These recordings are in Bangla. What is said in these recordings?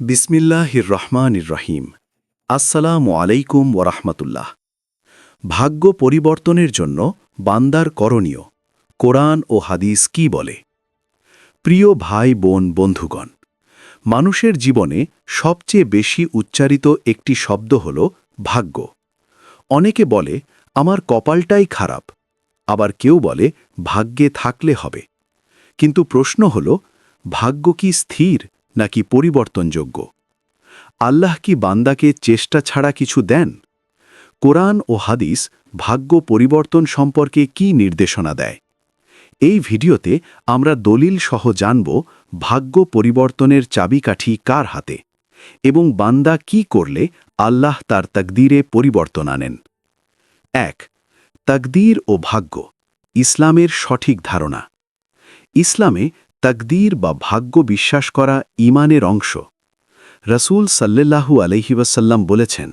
বিসমিল্লাহির রহমানির রহিম। আসসালামু আলাইকুম ওরহমতুল্লাহ। ভাগ্য পরিবর্তনের জন্য বান্দার করণীয়, কোরআন ও হাদিস কি বলে? প্রিয় ভাই বোন বন্ধুগণ, মানুষের জীবনে সবচেয়ে বেশি উচ্চারিত একটি শব্দ হল ভাগ্য। অনেকে বলে আমার কপালটাই খারাপ, আবার কেউ বলে ভাগ্যে থাকলে হবে। কিন্তু প্রশ্ন হল, ভাগ্য কি স্থির নাকি পরিবর্তনযোগ্য? আল্লাহ কি বান্দাকে চেষ্টা ছাড়া কিছু দেন? কোরআন ও হাদিস ভাগ্য পরিবর্তন সম্পর্কে কি নির্দেশনা দেয়? এই ভিডিওতে আমরা দলিল সহ জানব ভাগ্য পরিবর্তনের চাবিকাঠি কার হাতে এবং বান্দা কি করলে আল্লাহ তার তাকদীরে পরিবর্তন আনেন। ১. তাকদীর ও ভাগ্য, ইসলামের সঠিক ধারণা। ইসলামে তাকদীর বা ভাগ্য বিশ্বাস করা ঈমানের অংশ। রাসূল সাল্লাল্লাহু আলাইহি ওয়াসাল্লাম বলেছেন,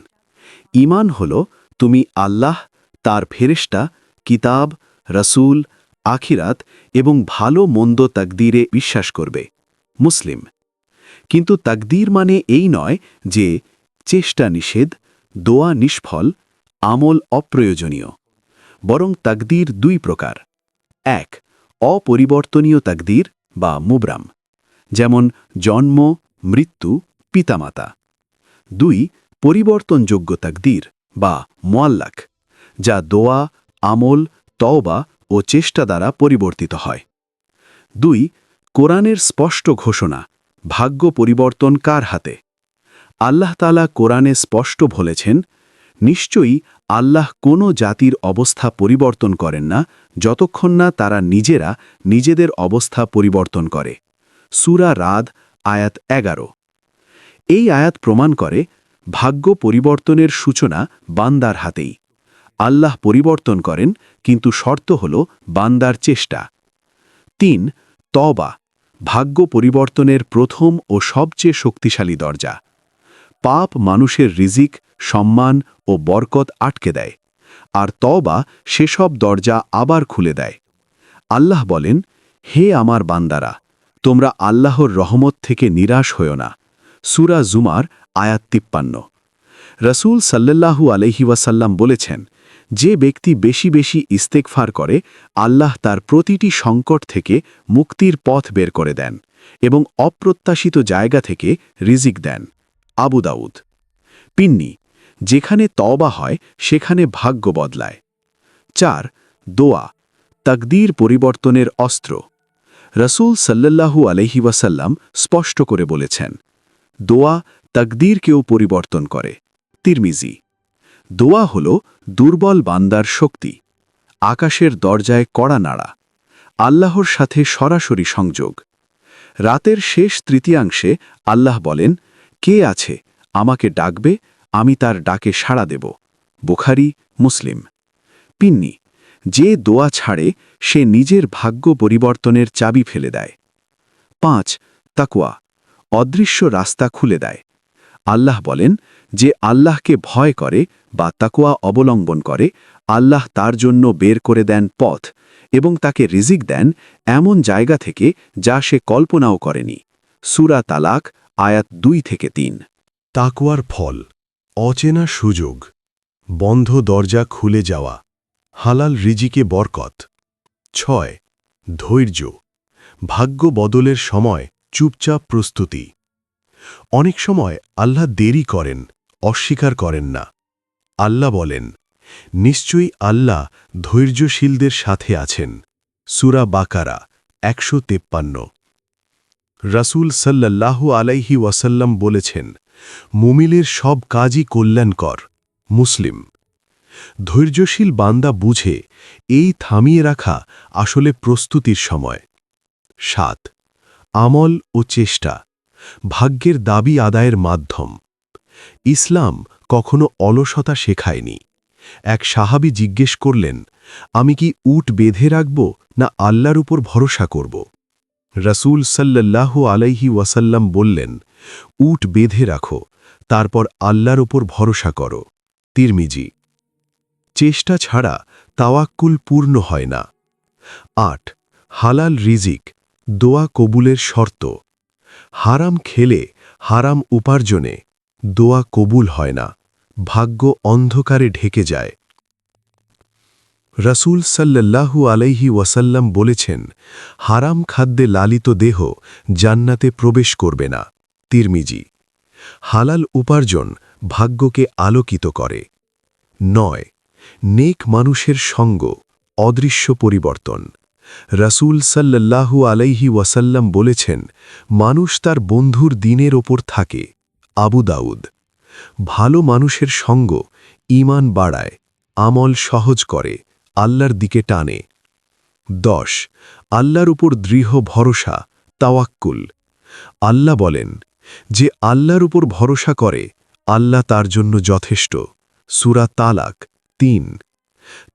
ঈমান হল তুমি আল্লাহ, তার ফেরেশতা, কিতাব, রাসূল, আখিরাত এবং ভালো মন্দ তাকদীরে বিশ্বাস করবে। মুসলিম। কিন্তু তাকদীর মানে এই নয় যে চেষ্টা নিষেধ, দোয়া নিষ্ফল, আমল অপ্রয়োজনীয়। বরং তাকদীর দুই প্রকার। ১. অপরিবর্তনীয় তাকদীর বা মুবরাম, যেমন জন্ম, মৃত্যু, পিতামাতা। ২. পরিবর্তনযোগ্য তাকদীর বা মুআল্লাক, যা দোয়া, আমল, তওবা ও চেষ্টা দ্বারা পরিবর্তিত হয়। ২. কোরআনের স্পষ্ট ঘোষণা, ভাগ্য পরিবর্তন কার হাতে? আল্লাহ তাআলা কোরআনে স্পষ্ট বলেছেন, নিশ্চয়ই আল্লাহ কোনো জাতির অবস্থা পরিবর্তন করেন না যতক্ষণ না তারা নিজেরা নিজেদের অবস্থা পরিবর্তন করে। সূরা রাদ আয়াত ১১। এই আয়াত প্রমাণ করে ভাগ্য পরিবর্তনের সূচনা বান্দার হাতেই। আল্লাহ পরিবর্তন করেন, কিন্তু শর্ত হল বান্দার চেষ্টা। ৩. তওবা, ভাগ্য পরিবর্তনের প্রথম ও সবচেয়ে শক্তিশালী দরজা। পাপ মানুষের রিজিক, সম্মান ও বরকত আটকে দেয়, আর তওবা সেসব দরজা আবার খুলে দেয়। আল্লাহ বলেন, হে আমার বান্দারা, তোমরা আল্লাহর রহমত থেকে নিরাশ হও না। সূরা জুমার আয়াত ৫৩। রাসূল সাল্লাল্লাহু আলাইহি ওয়াসাল্লাম বলেছেন, যে ব্যক্তি বেশি বেশি ইস্তেগফার করে, আল্লাহ তার প্রতিটি সংকট থেকে মুক্তির পথ বের করে দেন এবং অপ্রত্যাশিত জায়গা থেকে রিজিক দেন। আবু দাউদ। পিন্নি, যেখানে তওবা হয় সেখানে ভাগ্য বদলায়। ৪. দোয়া, তাকদীর পরিবর্তনের অস্ত্র। রাসূল সাল্লাল্লাহু আলাইহি ওয়াসাল্লাম স্পষ্ট করে বলেছেন, দোয়া তাকদীরকেও পরিবর্তন করে। তিরমিজি। দোয়া হল দুর্বল বান্দার শক্তি, আকাশের দরজায় কড়া নাড়া, আল্লাহর সাথে সরাসরি সংযোগ। রাতের শেষ তৃতীয়াংশে আল্লাহ বলেন, কে আছে আমাকে ডাকবে, আমি তার ডাকে সাড়া দেব। বুখারী, মুসলিম। পিন্নি, যে দোয়া ছাড়ে সে নিজের ভাগ্য পরিবর্তনের চাবি ফেলে দেয়। ৫. তাকওয়া, অদৃশ্য রাস্তা খুলে দেয়। আল্লাহ বলেন, যে আল্লাহকে ভয় করে বা তাকওয়া অবলম্বন করে, আল্লাহ তার জন্য বের করে দেন পথ এবং তাকে রিজিক দেন এমন জায়গা থেকে যা সে কল্পনাও করেনি। সূরা তালাক আয়াত ২-৩। তাকওয়ার ফল, অচেনা সুযোগ, বন্ধ দরজা খুলে যাওয়া, হালাল রিজিকে বরকত। ৬. ধৈর্য, ভাগ্য বদলের সময় চুপচাপ প্রস্তুতি। অনেক সময় আল্লাহ দেরি করেন, অস্বীকার করেন না। আল্লাহ বলেন, নিশ্চয়ই আল্লাহ ধৈর্যশীলদের সাথে আছেন। সূরা বাকারা ১৫৩। রাসূল সাল্লাল্লাহু আলাইহি ওয়াসাল্লাম বলেছেন, মুমিনের সব কাজই কল্যাণকর। মুসলিম। ধৈর্যশীল বান্দা বুঝে এই থামিয়ে রাখা আসলে প্রস্তুতির সময়। ৭. আমল ও চেষ্টা, ভাগ্যের দাবি আদায়ের মাধ্যম। ইসলাম কখনো অলসতা শেখায়নি। এক সাহাবী জিজ্ঞেস করলেন, আমি কি উট বেঁধে রাখব না আল্লাহর উপর ভরসা করব? রাসূল সাল্লাল্লাহু আলাইহি ওয়াসাল্লাম বললেন, উট বেঁধে রাখো, তারপর আল্লাহর উপর ভরসা করো। তিরমিজি। চেষ্টা ছাড়া তাওয়াক্কুল পূর্ণ হয় না। ৮. হালাল রিজিক, দোয়া কবুলের শর্ত। হারাম খেলে হারাম উপার্জনে দোয়া কবুল হয় না, ভাগ্য অন্ধকারে ঢেকে যায়। রাসূল সাল্লাল্লাহু আলাইহি ওয়াসাল্লাম বলেছেন, হারাম খাদ্যে লালিত দেহ জান্নাতে প্রবেশ করবে না। তিরমিজি। হালাল উপার্জন ভাগ্যকে আলোকিত করে। ৯ নেক মানুষের সঙ্গ অদৃশ্য পরিবর্তন। রাসূল সাল্লাল্লাহু আলাইহি ওয়াসাল্লাম বলেছেন, মানুষ তার বন্ধুর দিনের ওপর থাকে। আবু দাউদ। ভালো মানুষের সঙ্গ ঈমান বাড়ায়, আমল সহজ করে, আল্লাহর দিকে টানে। ১০ আল্লাহর উপর দৃঢ় ভরসা তাওয়াক্কুল। আল্লাহ বলেন, যে আল্লাহর উপর ভরসা করে আল্লাহ তার জন্য যথেষ্ট। সূরা তালাক ৩।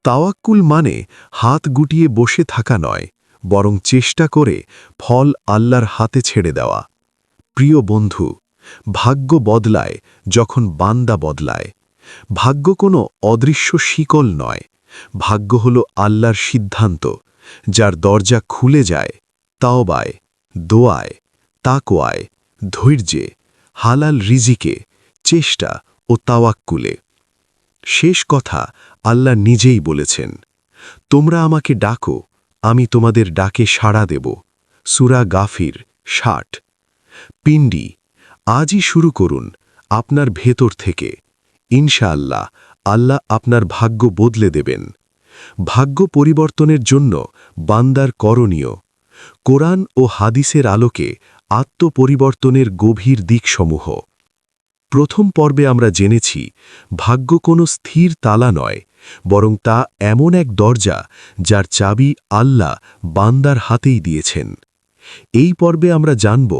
তাওয়াক্কুল মানে হাত গুটিয়ে বসে থাকা নয়, বরং চেষ্টা করে ফল আল্লাহর হাতে ছেড়ে দেওয়া। প্রিয় বন্ধু, ভাগ্য বদলায় যখন বান্দা বদলায়। ভাগ্য কোনো অদৃশ্য শিকল নয়, ভাগ্য হল আল্লাহর সিদ্ধান্ত, যার দরজা খুলে যায় তাওবায়, দোয়ায়, তাকওয়ায়, ধৈর্যে, হালাল রিজিকে, চেষ্টা ও তাওয়াক্কুলে। শেষ কথা আল্লাহ নিজেই বলেছেন, তোমরা আমাকে ডাকো, আমি তোমাদের ডাকে সাড়া দেব। সূরা গাফির ৬০। পিণ্ডি, আজই শুরু করুন আপনার ভেতর থেকে। ইনশাআল্লাহ আল্লাহ আপনার ভাগ্য বদলে দেবেন। ভাগ্য পরিবর্তনের জন্য বান্দার করণীয়। কোরআন ও হাদিসের আলোকে আত্মপরিবর্তনের গভীর দিকসমূহ। প্রথম পর্বে আমরা জেনেছি, ভাগ্য কোনো স্থির তালা নয়, বরং তা এমন এক দরজা যার চাবি আল্লাহ বান্দার হাতেই দিয়েছেন। এই পর্বে আমরা জানব,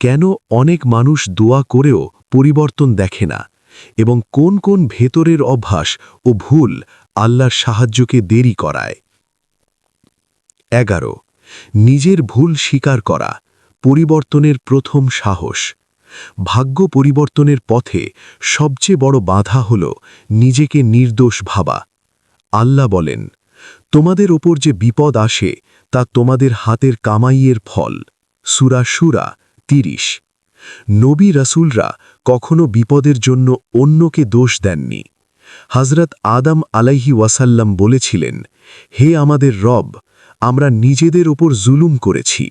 কেন অনেক মানুষ দোয়া করেও পরিবর্তন দেখে না, এবং কোন কোন ভেতরের অভ্যাস ও ভুল আল্লাহর সাহায্যকে দেরি করায়। ১১ নিজের ভুল স্বীকার করা পরিবর্তনের প্রথম সাহস। ভাগ্য পরিবর্তনের পথে সবচেয়ে বড় বাধা হল নিজেকে নির্দোষ ভাবা। আল্লাহ বলেন, তোমাদের ওপর যে বিপদ আসে তা তোমাদের হাতের কামাইয়ের ফল। সূরা শুরা ৩০। নবী রাসূলরা কখনো বিপদের জন্য অন্যকে দোষ দেননি। হযরত আদম আলাইহি ওয়াসাল্লাম বলেছিলেন, হে আমাদের রব, আমরা নিজেদের ওপর জুলুম করেছি।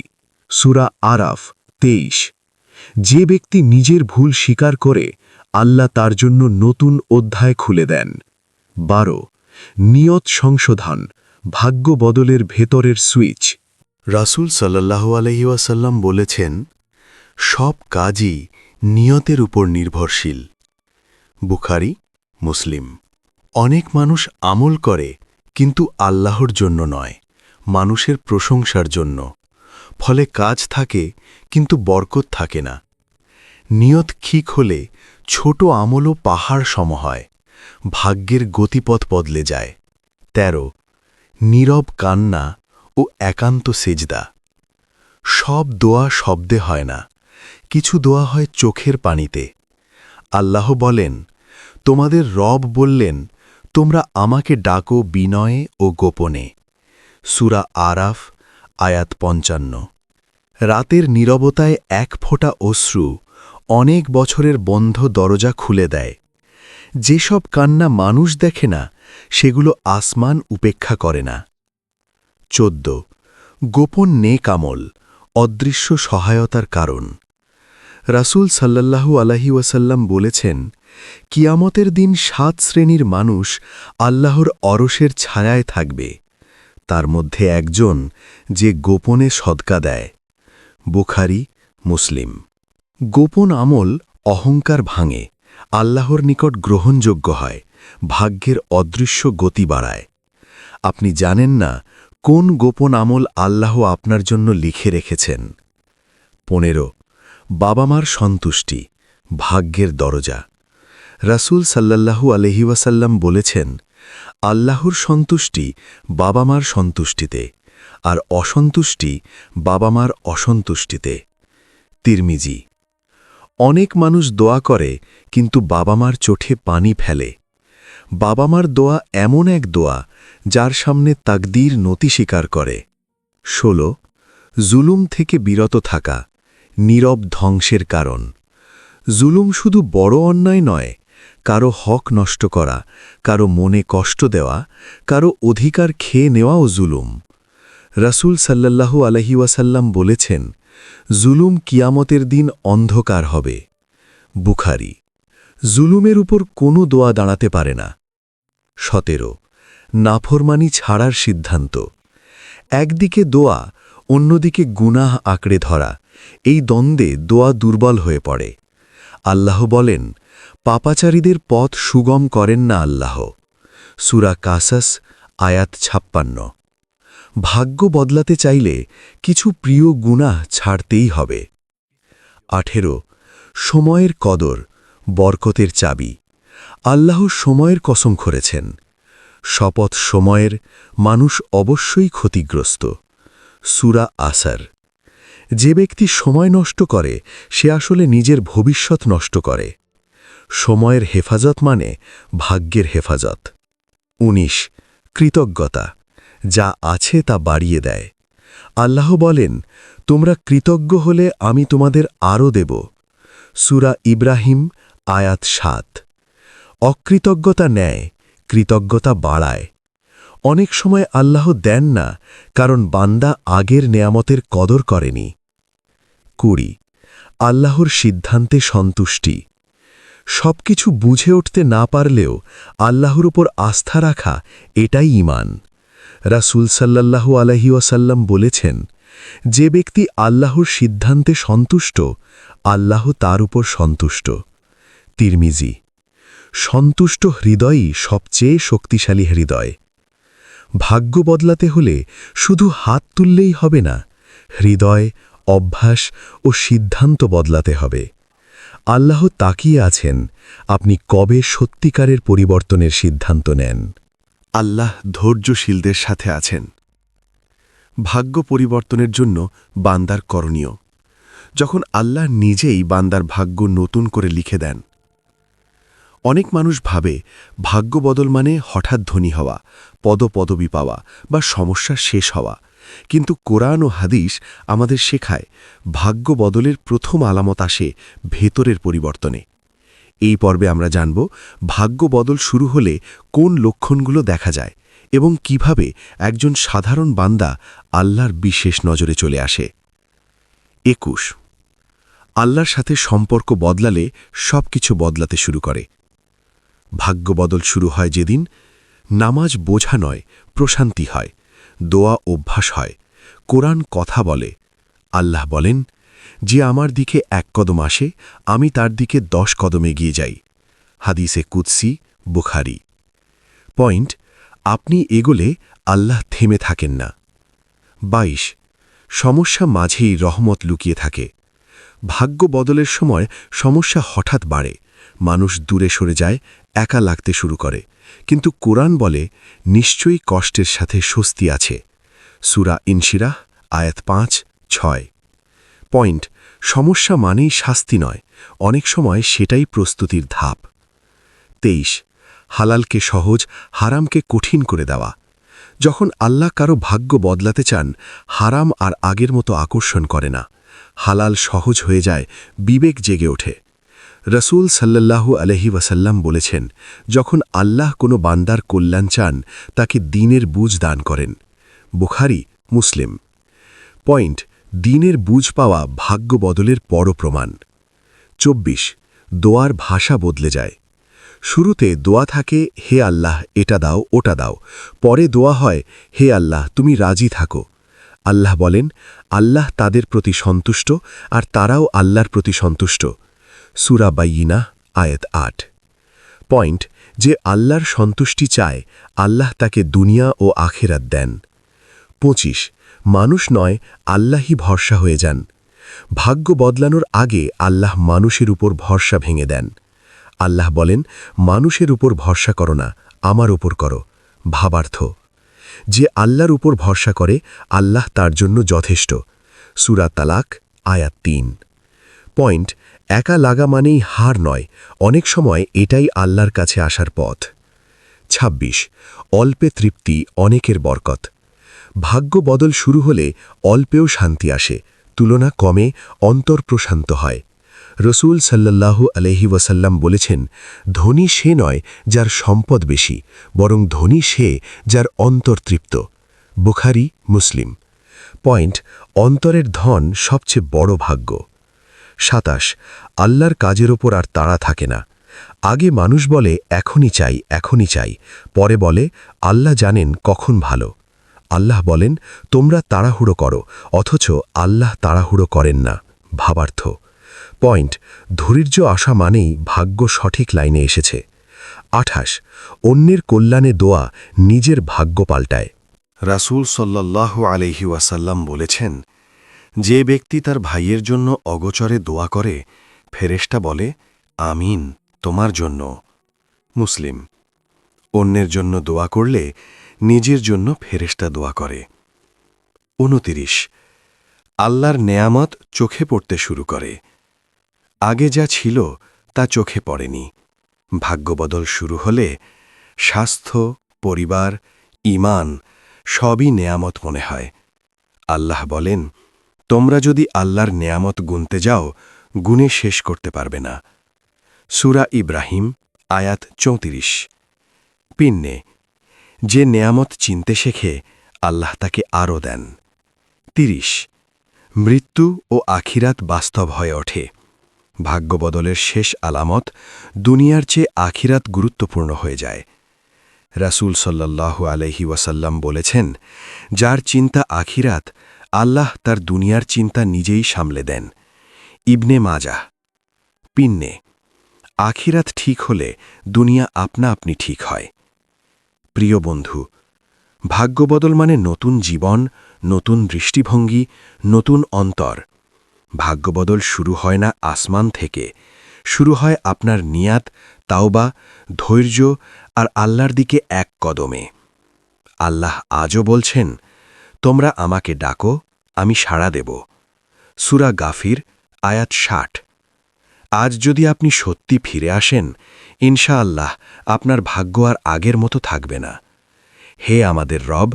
সূরা আরাফ ২৩। যে ব্যক্তি নিজের ভুল স্বীকার করে, আল্লাহ তার জন্য নতুন অধ্যায় খুলে দেন। ১২ নিয়ত সংশোধন ভাগ্য বদলের ভেতরের সুইচ। রাসূল সাল্লাল্লাহু আলাইহি ওয়াসাল্লাম বলেছেন, সব কাজই নিয়তের উপর নির্ভরশীল। বুখারী, মুসলিম। অনেক মানুষ আমল করে, কিন্তু আল্লাহর জন্য নয়, মানুষের প্রশংসার জন্য। ফলে কাজ থাকে, কিন্তু বরকত থাকে না। নিয়ত ঠিক হলে ছোট আমলও পাহাড় সম হয়, ভাগ্যের গতিপথ বদলে যায়। ১৩ নীরব কান্না ও একান্ত সেজদা। সব দোয়া শব্দে হয় না, কিছু দোয়া হয় চোখের পানিতে। আল্লাহ বলেন, তোমাদের রব বললেন, তোমরা আমাকে ডাকো বিনয়ে ও গোপনে। সূরা আরাফ আয়াত ৫৫। রাতের নীরবতায় এক ফোঁটা অশ্রু অনেক বছরের বন্ধ দরজা খুলে দেয়। যেসব কান্না মানুষ দেখে না, সেগুলো আসমান উপেক্ষা করে না। ১৪ গোপন নেক আমল অদৃশ্য সহায়তার কারণ। রাসূল সাল্লাল্লাহু আলাইহি ওয়াসাল্লাম বলেছেন, কিয়ামতের দিন ৭ শ্রেণীর মানুষ আল্লাহর অরশের ছায়ায় থাকবে। তার মধ্যে একজন যে গোপনে সদকা দেয়। বুখারী, মুসলিম। গোপন আমল অহংকার ভাঙে, আল্লাহর নিকট গ্রহণযোগ্য হয়, ভাগ্যের অদৃশ্য গতি বাড়ায়। আপনি জানেন না কোন গোপন আমল আল্লাহ আপনার জন্য লিখে রেখেছেন। ১৫ বাবা মার সন্তুষ্টি ভাগ্যের দরজা। রাসূল সাল্লাল্লাহু আলাইহি ওয়াসাল্লাম বলেছেন, আল্লাহর সন্তুষ্টি বাবা মার সন্তুষ্টিতে, আর অসন্তুষ্টি বাবা মার অসন্তুষ্টিতে। তিরমিজি। অনেক মানুষ দোয়া করে, কিন্তু বাবা মার চোখে পানি ফেলে। বাবা মার দোয়া এমন এক দোয়া, যার সামনে তাকদীর নতি স্বীকার করে। ১৬ জুলুম থেকে বিরত থাকা নীরব ধ্বংসের কারণ। জুলুম শুধু বড় অন্যায় নয়, কারো হক নষ্ট করা, কারো মনে কষ্ট দেওয়া, কারো অধিকার খেয়ে নেওয়াও জুলুম। রাসূল সাল্লাল্লাহু আলাইহি ওয়াসাল্লাম বলেছেন, জুলুম কিয়ামতের দিন অন্ধকার হবে। বুখারী। জুলুমের উপর কোনো দোয়া দাঁড়াতে পারে না। 17 নাফরমানি ছাড়ার সিদ্ধান্ত। একদিকে দোয়া, অন্যদিকে গুনাহ আঁকড়ে ধরা, এই দ্বন্দ্বে দোয়া দুর্বল হয়ে পড়ে। আল্লাহ বলেন, পাপাচারীদের পথ সুগম করেন না আল্লাহ। সূরা কাসাস আয়াত 56। ভাগ্য বদলাতে চাইলে কিছু প্রিয় গুনাহ ছাড়তেই হবে। 18 সময়ের কদর, বরকতের চাবি। আল্লাহ সময়ের কসম করেছেন। শপথ সময়ের, মানুষ অবশ্যই ক্ষতিগ্রস্ত। সূরা আসার। যে ব্যক্তি সময় নষ্ট করে সে আসলে নিজের ভবিষ্যৎ নষ্ট করে। সময়ের হেফাজত মানে ভাগ্যের হেফাজত। 19 কৃতজ্ঞতা, যা আছে তা বাড়িয়ে দেয়। আল্লাহ বলেন, তোমরা কৃতজ্ঞ হলে আমি তোমাদের আরও দেব। সূরা ইব্রাহিম আয়াত 7। অকৃতজ্ঞতা নেয়, কৃতজ্ঞতা বাড়ায়। অনেক সময় আল্লাহ দেন না, কারণ বান্দা আগের নেয়ামতের কদর করেনি। 20 আল্লাহর সিদ্ধান্তে সন্তুষ্টি। সবকিছু বুঝে উঠতে না পারলেও আল্লাহর উপর আস্থা রাখা, এটাই ঈমান। রাসূল সাল্লাল্লাহু আলাইহি ওয়াসাল্লাম বলেছেন, যে ব্যক্তি আল্লাহর সিদ্ধান্তে সন্তুষ্ট, আল্লাহ তার উপর সন্তুষ্ট। তিরমিজি। সন্তুষ্ট হৃদয়ই সবচেয়ে শক্তিশালী হৃদয়। ভাগ্য বদলাতে হলে শুধু হাত তুললেই হবে না, হৃদয়, অভ্যাস ও সিদ্ধান্ত বদলাতে হবে। আল্লাহ তাকিয়ে আছেন আপনি কবে সত্যিকারের পরিবর্তনের সিদ্ধান্ত নেন। আল্লাহ ধৈর্যশীলদের সাথে আছেন। ভাগ্য পরিবর্তনের জন্য বান্দার করণীয়। যখন আল্লাহ নিজেই বান্দার ভাগ্য নতুন করে লিখে দেন। অনেক মানুষ ভাবে ভাগ্য বদল মানে হঠাৎ ধনী হওয়া, পদপদবি পাওয়া বা সমস্যা শেষ হওয়া। কিন্তু কোরআন ও হাদিস আমাদের শেখায়, ভাগ্য বদলের প্রথম আলামত আসে ভেতরের পরিবর্তনে। এই পর্বে আমরা জানব, ভাগ্য বদল শুরু হলে কোন লক্ষণগুলো দেখা যায় এবং কিভাবে একজন সাধারণ বান্দা আল্লাহর বিশেষ নজরে চলে আসে। 21 আল্লাহর সাথে সম্পর্ক বদলালে সবকিছু বদলাতে শুরু করে। ভাগ্য বদল শুরু হয় যেদিন নামাজ বোঝা নয়, প্রশান্তি হয়, দোয়া অভ্যাস হয়, কোরআন কথা বলে। আল্লাহ বলেন, যে আমার দিকে 1 কদম আসে আমি তার দিকে 10 কদম এগিয়ে যাই। হাদিসে কুদসি, বুখারী। পয়েন্ট, আপনি এগোলে আল্লাহ থেমে থাকেন না। 22 সমস্যা মাঝেই রহমত লুকিয়ে থাকে। ভাগ্য বদলের সময় সমস্যা হঠাৎ বাড়ে, মানুষ দূরে সরে যায়, একা লাগতে শুরু করে। কিন্তু কোরআন বলে, নিশ্চয়ই কষ্টের সাথে স্বস্তি আছে। সূরা ইনশিরাহ আয়াত 5-6। পয়েন্ট, সমস্যা মানেই শাস্তি নয়, অনেক সময় সেটাই প্রস্তুতির ধাপ। 23 হালালকে সহজ, হারামকে কঠিন করে দেওয়া। যখন আল্লাহ কারো ভাগ্য বদলাতে চান, হারাম আর আগের মতো আকর্ষণ করে না, হালাল সহজ হয়ে যায়, বিবেক জেগে ওঠে। রাসূল সাল্লাল্লাহু আলাইহি ওয়াসাল্লাম বলেছেন, যখন আল্লাহ কোনো বান্দার কল্যাণ চান তাকে দ্বীনের বুঝ দান করেন। বুখারী, মুসলিম। পয়েন্ট, দ্বীনের বুঝ পাওয়া ভাগ্য বদলের বড় প্রমাণ। 24 দোয়ার ভাষা বদলে যায়। শুরুতে দোয়া থাকে, হে আল্লাহ এটা দাও ওটা দাও, পরে দোয়া হয়, হে আল্লাহ তুমি রাজি থাকো। আল্লাহ বলেন, আল্লাহ তাদের প্রতি সন্তুষ্ট আর তারাও আল্লাহর প্রতি সন্তুষ্ট। সূরা বাইয়িনাহ আয়াত 8। পয়েন্ট, যে আল্লাহর সন্তুষ্টি চায়, আল্লাহ তাকে দুনিয়া ও আখিরাত দেন। 25 মানুষ নয়, আল্লাহই ভরসা হয়ে যান। ভাগ্য বদলানোর আগে আল্লাহ মানুষের উপর ভরসা ভেঙে দেন। আল্লাহ বলেন, মানুষের উপর ভরসা করো না, আমার উপর করো। ভাবার্থ, যে আল্লাহর উপর ভরসা করে আল্লাহ তার জন্য যথেষ্ট। সূরা তালাক আয়াত 3। পয়েন্ট, একা লাগা মানেই হার নয়, অনেক সময় এটাই আল্লাহর কাছে আসার পথ। 26 অল্পে তৃপ্তি অনেকের বরকত। ভাগ্য বদল শুরু হলে অল্পেও শান্তি আসে, তুলনা কমে, অন্তর প্রশান্ত হয়। রসূল সাল্লাল্লাহু আলাইহি ওয়াসাল্লাম বলেছেন, ধনী সে নয় যার সম্পদ বেশি, বরং ধনী সে যার অন্তর তৃপ্ত। বুখারী, মুসলিম। পয়েন্ট: অন্তরের ধন সবচেয়ে বড় ভাগ্য। ২৭। আল্লাহর কাজের ওপর আর তাড়া থাকে না। আগে মানুষ বলে এখনই চাই, এখনই চাই, পরে বলে আল্লাহ জানেন কখন ভালো। আল্লাহ বলেন, তোমরা তাড়াহুড়ো করো, অথচ আল্লাহ তাড়াহুড়ো করেন না। ভাবার্থ। পয়েন্ট: ধৈর্য আসা মানেই ভাগ্য সঠিক লাইনে এসেছে। ২৮। অন্যের কল্যাণে দোয়া নিজের ভাগ্য পাল্টায়। রাসূল সাল্লাল্লাহু আলাইহি ওয়াসাল্লাম বলেছেন, যে ব্যক্তি তার ভাইয়ের জন্য অগোচরে দোয়া করে, ফেরেশতা বলে, আমিন তোমার জন্য। মুসলিম। অন্যের জন্য দোয়া করলে নিজের জন্য ফেরেশতা দোয়া করে। ২৯। আল্লাহর নেয়ামত চোখে পড়তে শুরু করে। আগে যা ছিল তা চোখে পড়েনি। ভাগ্যবদল শুরু হলে স্বাস্থ্য, পরিবার, ঈমান সবই নেয়ামত মনে হয়। আল্লাহ বলেন, তোমরা যদি আল্লাহর নেয়ামত গুনতে যাও, গুণে শেষ করতে পারবে না। সূরা ইব্রাহিম, আয়াত ৩৪। পিন্নে: যে নেয়ামত চিনতে শেখে, আল্লাহ তাকে আরও দেন। ৩০। মৃত্যু ও আখিরাত বাস্তব হয়ে ওঠে। ভাগ্যবদলের শেষ আলামত, দুনিয়ার চেয়ে আখিরাত গুরুত্বপূর্ণ হয়ে যায়। রাসূল সাল্লাল্লাহু আলাইহি ওয়াসাল্লাম বলেছেন, যার চিন্তা আখিরাত, আল্লাহ তার দুনিয়ার চিন্তা নিজেই সামলে দেন। ইবনে মাজাহ। পিন্নে: আখিরাত ঠিক হলে দুনিয়া আপনা আপনি ঠিক হয়। প্রিয় বন্ধু, ভাগ্যবদল মানে নতুন জীবন, নতুন দৃষ্টিভঙ্গি, নতুন অন্তর। ভাগ্যবদল শুরু হয় না আসমান থেকে, শুরু হয় আপনার নিয়াত, তাওবা, ধৈর্য আর আল্লাহর দিকে এক কদমে। আল্লাহ আজও বলছেন, তোমরা আমাকে ডাকো, আমি সাড়া দেব। সূরা গাফির, আয়াত ৬০। আজ যদি আপনি সত্যি ফিরে আসেন, ইনশাআল্লাহ আপনার ভাগ্য আর আগের মতো থাকবে না। হে আমাদের রব,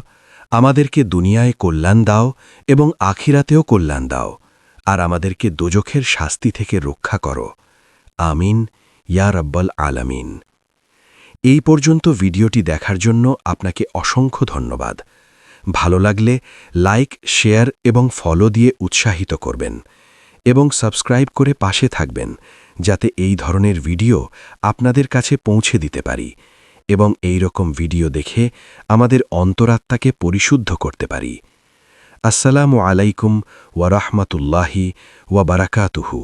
আমাদেরকে দুনিয়ায় কল্যাণ দাও এবং আখিরাতেও কল্যাণ দাও, আর আমাদেরকে দোজখের শাস্তি থেকে রক্ষা করো। আমিন ইয়া রাব্বাল আলামিন। এই পর্যন্ত ভিডিওটি দেখার জন্য আপনাকে অসংখ্য ধন্যবাদ। ভালো লাগলে লাইক, শেয়ার এবং ফলো দিয়ে উৎসাহিত করবেন এবং সাবস্ক্রাইব করে পাশে থাকবেন, যাতে এই ধরনের ভিডিও আপনাদের কাছে পৌঁছে দিতে পারি এবং এই রকম ভিডিও দেখে আমাদের অন্তরাত্মাকে পরিশুদ্ধ করতে পারি। আসসালামু আলাইকুম ওয়া রাহমাতুল্লাহি ওয়া বারাকাতুহু।